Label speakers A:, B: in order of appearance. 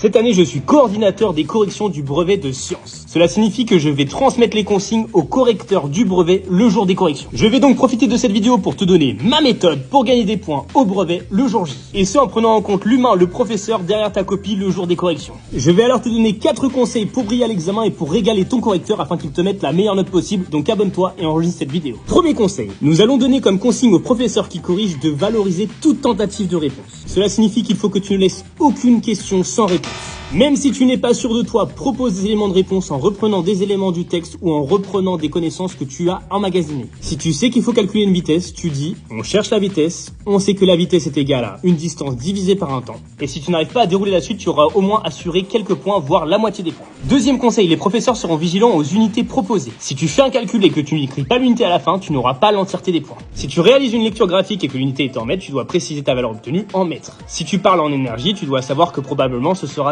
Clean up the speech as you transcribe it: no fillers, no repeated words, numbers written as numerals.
A: Cette année, je suis coordinateur des corrections du brevet de sciences. Cela signifie que je vais transmettre les consignes au correcteur du brevet le jour des corrections. Je vais donc profiter de cette vidéo pour te donner ma méthode pour gagner des points au brevet le jour J. Et ce en prenant en compte l'humain, le professeur derrière ta copie le jour des corrections. Je vais alors te donner 4 conseils pour briller à l'examen et pour régaler ton correcteur afin qu'il te mette la meilleure note possible. Donc abonne-toi et enregistre cette vidéo. Premier conseil, nous allons donner comme consigne au professeur qui corrige de valoriser toute tentative de réponse. Cela signifie qu'il faut que tu ne laisses aucune question sans réponse. Même si tu n'es pas sûr de toi, propose des éléments de réponse en reprenant des éléments du texte ou en reprenant des connaissances que tu as emmagasinées. Si tu sais qu'il faut calculer une vitesse, tu dis on cherche la vitesse, on sait que la vitesse est égale à une distance divisée par un temps. Et si tu n'arrives pas à dérouler la suite, tu auras au moins assuré quelques points, voire la moitié des points. Deuxième conseil, les professeurs seront vigilants aux unités proposées. Si tu fais un calcul et que tu n'écris pas l'unité à la fin, tu n'auras pas l'entièreté des points. Si tu réalises une lecture graphique et que l'unité est en mètres, tu dois préciser ta valeur obtenue en mètres. Si tu parles en énergie, tu dois savoir que probablement ce sera